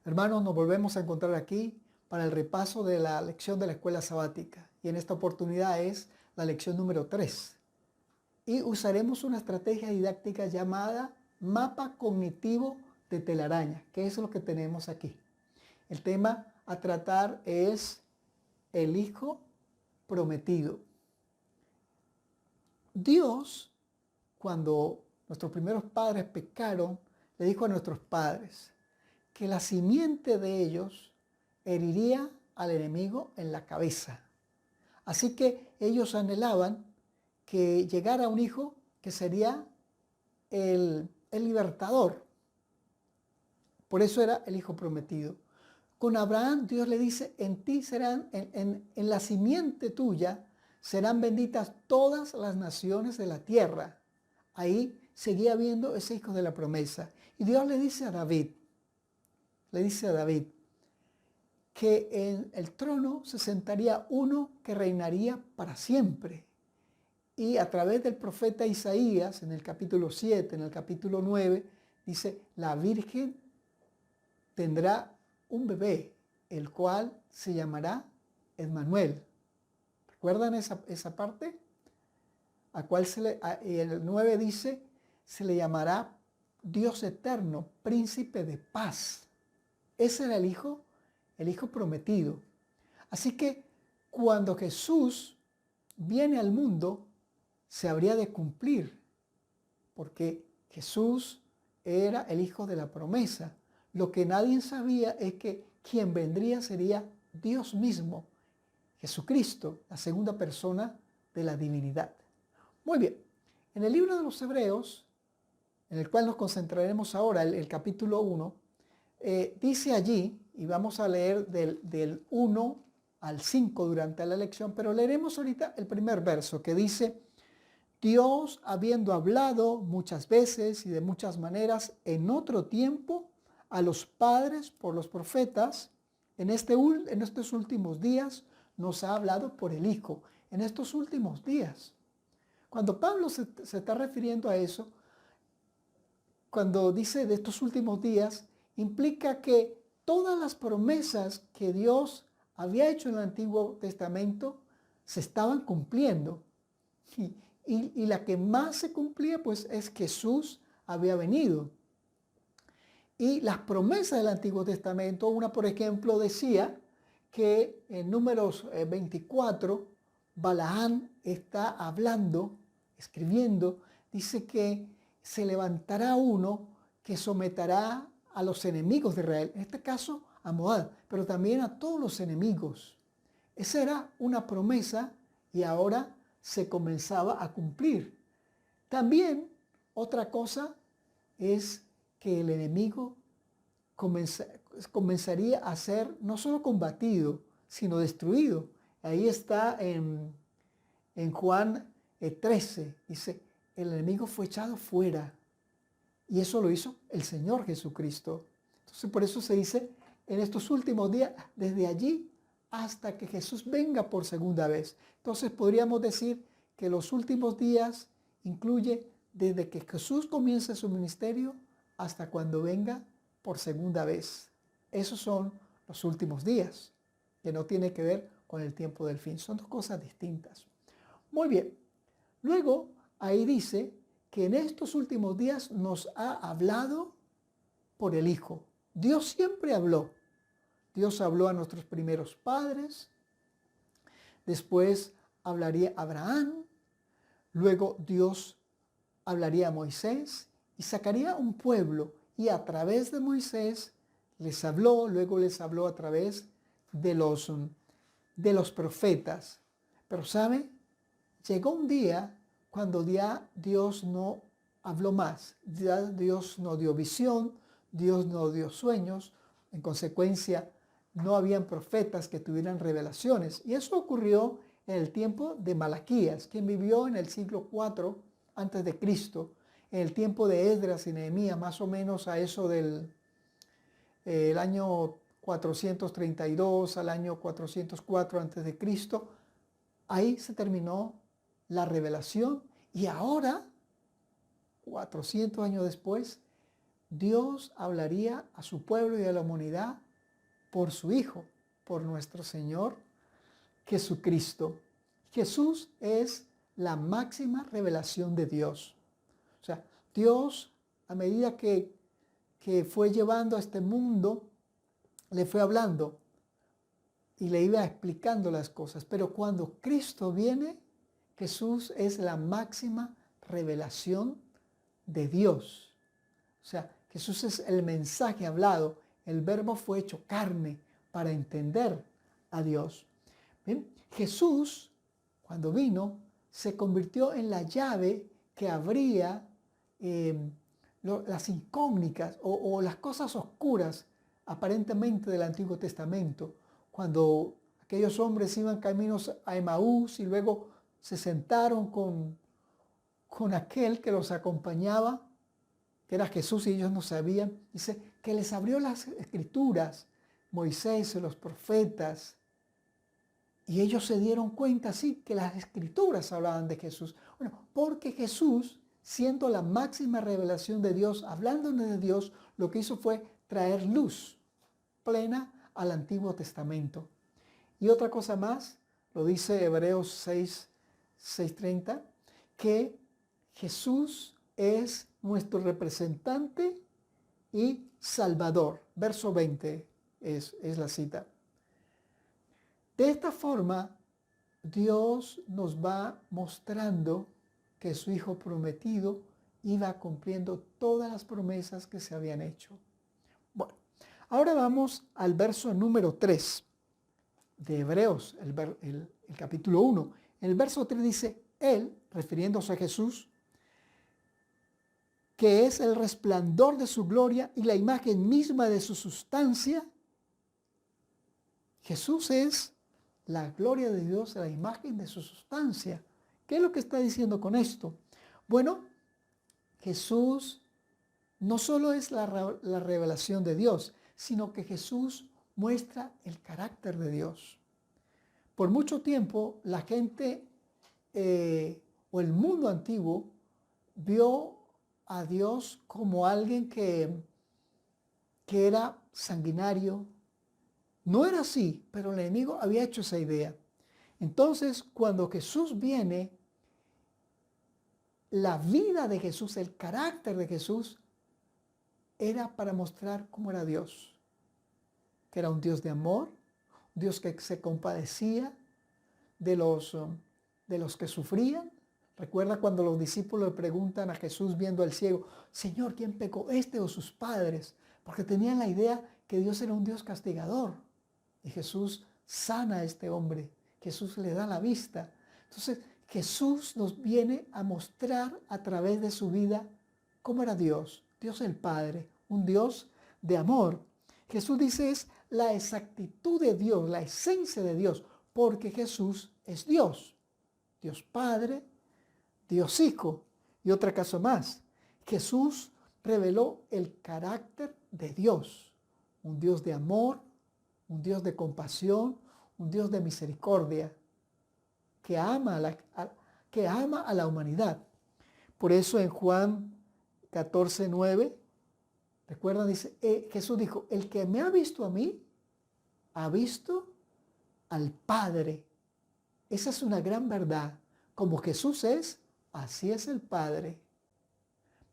Hermanos, nos volvemos a encontrar aquí para el repaso de la lección de la escuela sabática. Y en esta oportunidad es la lección número 3. Y usaremos una estrategia didáctica llamada mapa cognitivo de telaraña, que es lo que tenemos aquí. El tema a tratar es el hijo prometido. Dios, cuando nuestros primeros padres pecaron, le dijo a nuestros padres que la simiente de ellos heriría al enemigo en la cabeza. Así que ellos anhelaban que llegara un hijo que sería el libertador. Por eso era el hijo prometido. Con Abraham Dios le dice, en ti serán, en la simiente tuya, serán benditas todas las naciones de la tierra. Ahí seguía viendo ese hijo de la promesa. Y Dios le dice a David que en el trono se sentaría uno que reinaría para siempre. Y a través del profeta Isaías, en el capítulo 7, en el capítulo 9, dice, la Virgen tendrá un bebé, el cual se llamará Emmanuel. ¿Recuerdan esa parte? Y en el 9 dice, se le llamará Dios eterno, príncipe de paz. Ese era el hijo prometido. Así que cuando Jesús viene al mundo, se habría de cumplir, porque Jesús era el hijo de la promesa. Lo que nadie sabía es que quien vendría sería Dios mismo, Jesucristo, la segunda persona de la divinidad. Muy bien, en el libro de los Hebreos, en el cual nos concentraremos ahora, el capítulo 1, dice allí, y vamos a leer del 1 al 5 durante la lección, pero leeremos ahorita el primer verso que dice, Dios, habiendo hablado muchas veces y de muchas maneras en otro tiempo a los padres por los profetas, en estos últimos días nos ha hablado por el Hijo, en estos últimos días. Cuando Pablo se está refiriendo a eso, cuando dice de estos últimos días, implica que todas las promesas que Dios había hecho en el Antiguo Testamento se estaban cumpliendo. Y la que más se cumplía pues es Jesús había venido. Y las promesas del Antiguo Testamento, una por ejemplo decía que en Números 24, Balaán está hablando, escribiendo, dice que se levantará uno que someterá a los enemigos de Israel, en este caso a Moab, pero también a todos los enemigos. Esa era una promesa y ahora se comenzaba a cumplir. También otra cosa es que el enemigo comenzaría a ser no solo combatido, sino destruido. Ahí está en Juan 13, dice, el enemigo fue echado fuera. Y eso lo hizo el Señor Jesucristo. Entonces por eso se dice, en estos últimos días, desde allí hasta que Jesús venga por segunda vez. Entonces podríamos decir que los últimos días incluye desde que Jesús comience su ministerio hasta cuando venga por segunda vez. Esos son los últimos días, que no tiene que ver con el tiempo del fin. Son dos cosas distintas. Muy bien. Luego, ahí dice que en estos últimos días nos ha hablado por el Hijo. Dios siempre habló. Dios habló a nuestros primeros padres, después hablaría a Abraham, luego Dios hablaría a Moisés y sacaría un pueblo y a través de Moisés les habló, luego les habló a través de los profetas. Pero ¿sabe? Llegó un día cuando ya Dios no habló más, ya Dios no dio visión, Dios no dio sueños, en consecuencia no habían profetas que tuvieran revelaciones. Y eso ocurrió en el tiempo de Malaquías, quien vivió en el siglo IV antes de Cristo, en el tiempo de Esdras y Nehemías, más o menos a eso del el año 432 al año 404 antes de Cristo. Ahí se terminó la revelación y ahora, 400 años después, Dios hablaría a su pueblo y a la humanidad por su Hijo, por nuestro Señor Jesucristo. Jesús es la máxima revelación de Dios. O sea, Dios, a medida que fue llevando a este mundo, le fue hablando y le iba explicando las cosas. Pero cuando Cristo viene, Jesús es la máxima revelación de Dios. O sea, Jesús es el mensaje hablado. El verbo fue hecho carne para entender a Dios. ¿Bien? Jesús, cuando vino, se convirtió en la llave que abría las incógnitas o las cosas oscuras aparentemente del Antiguo Testamento. Cuando aquellos hombres iban caminos a Emaús y luego se sentaron con aquel que los acompañaba, que era Jesús, y ellos no sabían, dice que les abrió las escrituras, Moisés y los profetas, y ellos se dieron cuenta, sí, que las escrituras hablaban de Jesús. Bueno, porque Jesús, siendo la máxima revelación de Dios, hablándonos de Dios, lo que hizo fue traer luz plena al Antiguo Testamento. Y otra cosa más, lo dice Hebreos 6:30, que Jesús es nuestro representante y salvador. Verso 20 es la cita. De esta forma, Dios nos va mostrando que su Hijo prometido iba cumpliendo todas las promesas que se habían hecho. Bueno, ahora vamos al verso número 3 de Hebreos, el capítulo 1. En el verso 3 dice, Él, refiriéndose a Jesús, que es el resplandor de su gloria y la imagen misma de su sustancia. Jesús es la gloria de Dios, la imagen de su sustancia. ¿Qué es lo que está diciendo con esto? Bueno, Jesús no solo es la revelación de Dios, sino que Jesús muestra el carácter de Dios. Por mucho tiempo la gente o el mundo antiguo vio a Dios como alguien que era sanguinario. No era así, pero el enemigo había hecho esa idea. Entonces, cuando Jesús viene, la vida de Jesús, el carácter de Jesús, era para mostrar cómo era Dios. Que era un Dios de amor, un Dios que se compadecía de los que sufrían. Recuerda cuando los discípulos le preguntan a Jesús viendo al ciego, Señor, ¿quién pecó, este o sus padres? Porque tenían la idea que Dios era un Dios castigador. Y Jesús sana a este hombre. Jesús le da la vista. Entonces, Jesús nos viene a mostrar a través de su vida cómo era Dios. Dios el Padre, un Dios de amor. Jesús dice es la exactitud de Dios, la esencia de Dios, porque Jesús es Dios. Dios Padre, Dios Hijo. Y otra cosa más, Jesús reveló el carácter de Dios, un Dios de amor, un Dios de compasión, un Dios de misericordia, que ama a la humanidad. Por eso en Juan 14:9, recuerdan, dice, Jesús dijo, el que me ha visto a mí, ha visto al Padre. Esa es una gran verdad. Como Jesús es, así es el Padre.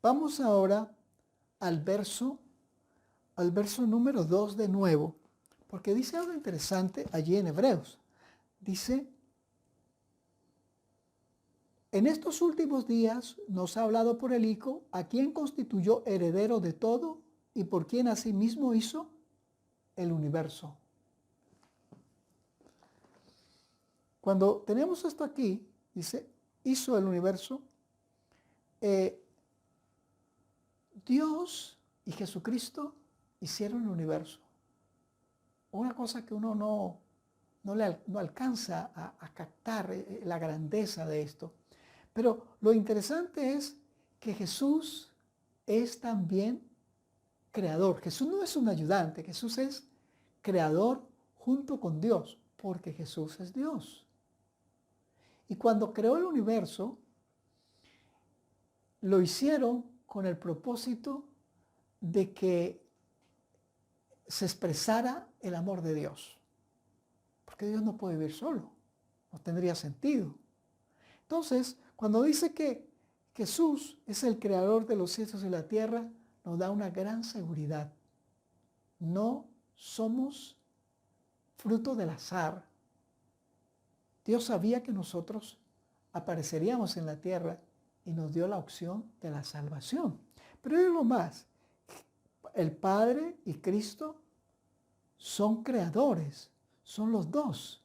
Vamos ahora al verso número 2 de nuevo, porque dice algo interesante allí en Hebreos. Dice, en estos últimos días nos ha hablado por el Hijo, a quien constituyó heredero de todo y por quien asimismo hizo el universo. Cuando tenemos esto aquí, dice, hizo el universo, Dios y Jesucristo hicieron el universo. Una cosa que uno no alcanza a captar la grandeza de esto. Pero lo interesante es que Jesús es también creador. Jesús no es un ayudante, Jesús es creador junto con Dios, porque Jesús es Dios. Y cuando creó el universo, lo hicieron con el propósito de que se expresara el amor de Dios. Porque Dios no puede vivir solo, no tendría sentido. Entonces, cuando dice que Jesús es el creador de los cielos y la tierra, nos da una gran seguridad. No somos fruto del azar. Dios sabía que nosotros apareceríamos en la tierra y nos dio la opción de la salvación. Pero hay lo más, el Padre y Cristo son creadores, son los dos.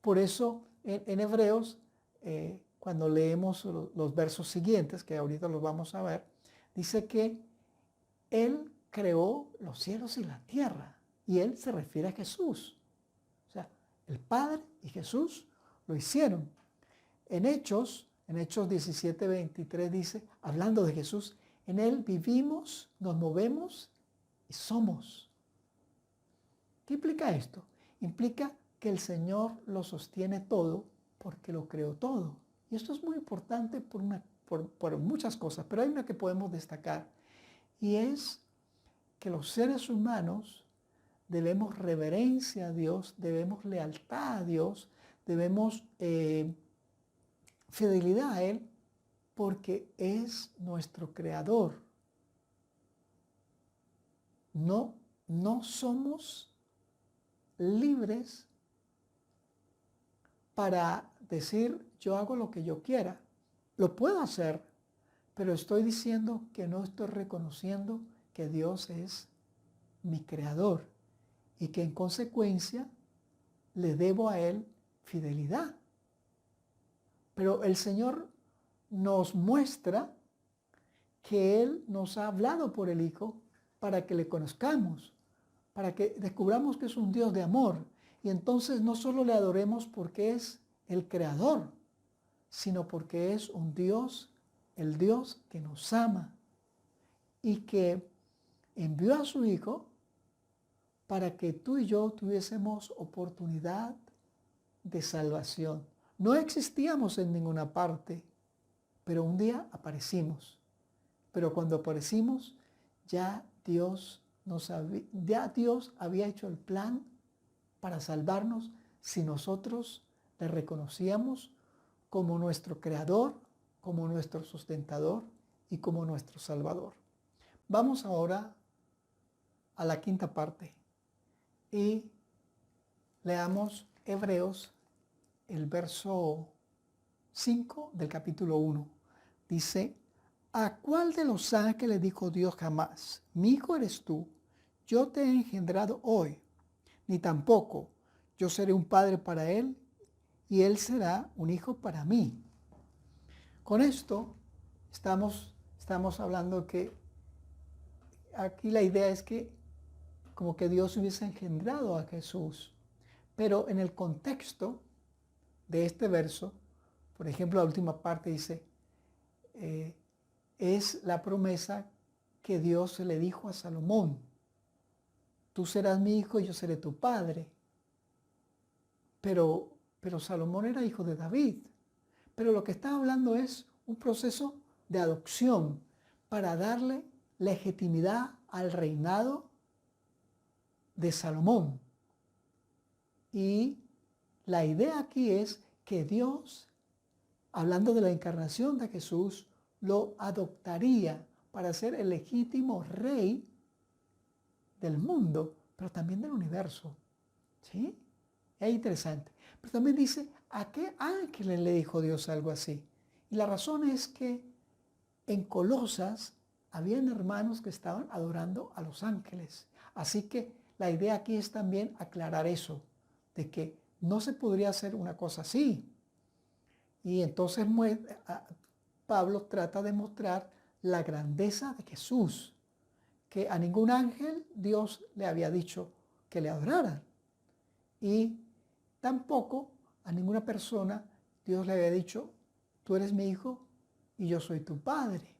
Por eso en Hebreos, cuando leemos los versos siguientes, que ahorita los vamos a ver, dice que Él creó los cielos y la tierra. Y Él se refiere a Jesús. O sea, el Padre y Jesús lo hicieron. En Hechos 17:23 dice, hablando de Jesús, en Él vivimos, nos movemos y somos. ¿Qué implica esto? Implica que el Señor lo sostiene todo porque lo creó todo. Y esto es muy importante por muchas cosas, pero hay una que podemos destacar. Y es que los seres humanos debemos reverencia a Dios, debemos lealtad a Dios, debemos fidelidad a Él, porque es nuestro creador. No somos libres para decir yo hago lo que yo quiera. Lo puedo hacer, pero estoy diciendo que no estoy reconociendo que Dios es mi creador y que en consecuencia le debo a Él fidelidad. Pero el Señor nos muestra que Él nos ha hablado por el Hijo para que le conozcamos, para que descubramos que es un Dios de amor. Y entonces no solo le adoremos porque es el creador, sino porque es un Dios, el Dios que nos ama y que envió a su Hijo para que tú y yo tuviésemos oportunidad de salvación. No existíamos en ninguna parte, pero un día aparecimos. Pero cuando aparecimos, ya Dios había hecho el plan para salvarnos si nosotros le reconocíamos como nuestro creador, como nuestro sustentador y como nuestro salvador. Vamos ahora a la quinta parte y leamos Hebreos, el verso 5 del capítulo 1. Dice, ¿a cuál de los ángeles dijo Dios jamás, mi hijo eres tú, yo te he engendrado hoy? Ni tampoco, yo seré un padre para él y él será un hijo para mí. Con esto estamos hablando que aquí la idea es que como que Dios hubiese engendrado a Jesús. Pero en el contexto de este verso, por ejemplo, la última parte dice, es la promesa que Dios le dijo a Salomón. Tú serás mi hijo y yo seré tu padre. Pero Salomón era hijo de David. Pero lo que está hablando es un proceso de adopción para darle legitimidad al reinado de Salomón. Y la idea aquí es que Dios, hablando de la encarnación de Jesús, lo adoptaría para ser el legítimo rey del mundo, pero también del universo. ¿Sí? Es interesante. Pero también dice, ¿a qué ángeles le dijo Dios algo así? Y la razón es que en Colosas habían hermanos que estaban adorando a los ángeles. Así que la idea aquí es también aclarar eso, de que no se podría hacer una cosa así. Y entonces Pablo trata de mostrar la grandeza de Jesús, que a ningún ángel Dios le había dicho que le adoraran. Y tampoco a ninguna persona Dios le había dicho, tú eres mi hijo y yo soy tu padre.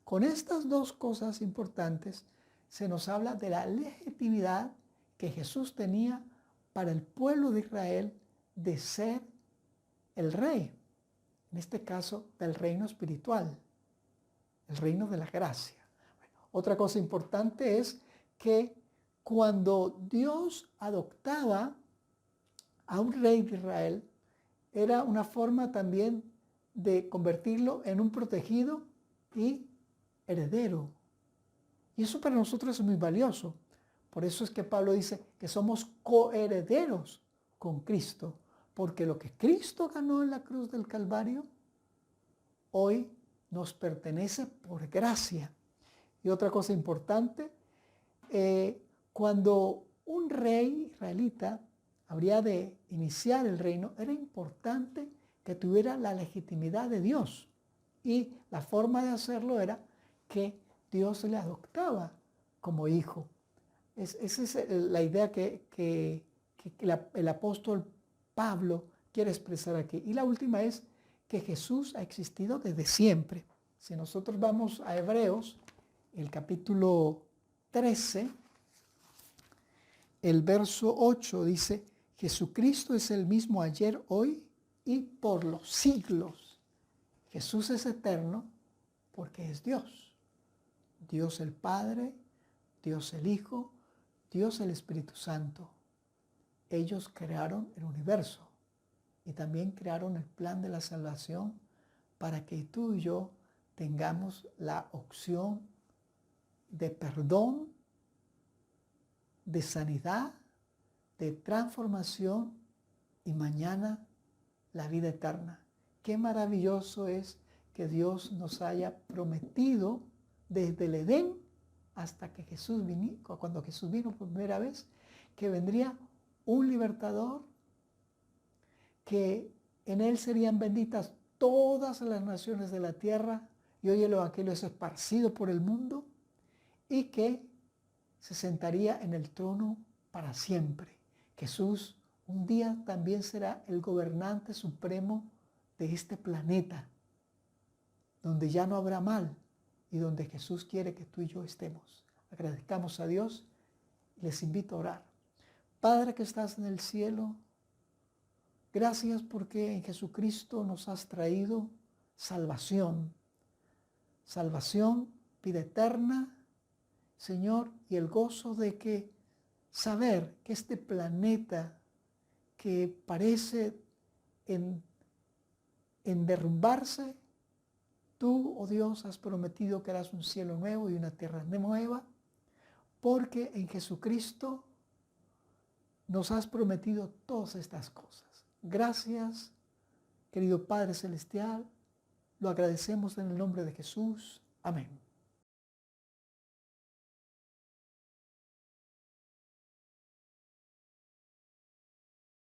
Con estas dos cosas importantes se nos habla de la legitimidad que Jesús tenía para el pueblo de Israel de ser el rey, en este caso del reino espiritual, el reino de la gracia. Bueno, Otra cosa importante es que cuando Dios adoptaba a un rey de Israel, era una forma también de convertirlo en un protegido y heredero. Y eso para nosotros es muy valioso. Por eso es que Pablo dice que somos coherederos con Cristo, porque lo que Cristo ganó en la cruz del Calvario, hoy nos pertenece por gracia. Y otra cosa importante, cuando un rey israelita habría de iniciar el reino, era importante que tuviera la legitimidad de Dios. Y la forma de hacerlo era que Dios le adoptaba como hijo. Esa es la idea que el apóstol Pablo quiere expresar aquí. Y la última es que Jesús ha existido desde siempre. Si nosotros vamos a Hebreos, el capítulo 13, el verso 8 dice, Jesucristo es el mismo ayer, hoy y por los siglos. Jesús es eterno porque es Dios. Dios el Padre, Dios el Hijo, Dios el Espíritu Santo. Ellos crearon el universo y también crearon el plan de la salvación para que tú y yo tengamos la opción de perdón, de sanidad, de transformación y mañana la vida eterna. Qué maravilloso es que Dios nos haya prometido desde el Edén hasta que Jesús vino, cuando Jesús vino por primera vez, que vendría un libertador, que en él serían benditas todas las naciones de la tierra, y hoy el evangelio es esparcido por el mundo, y que se sentaría en el trono para siempre. Jesús un día también será el gobernante supremo de este planeta, donde ya no habrá mal y donde Jesús quiere que tú y yo estemos. Agradezcamos a Dios y les invito a orar. Padre que estás en el cielo, gracias porque en Jesucristo nos has traído salvación. Salvación, vida eterna, Señor, y el gozo de que saber que este planeta que parece en derrumbarse, tú, oh Dios, has prometido que harás un cielo nuevo y una tierra nueva, porque en Jesucristo nos has prometido todas estas cosas. Gracias, querido Padre Celestial, lo agradecemos en el nombre de Jesús. Amén.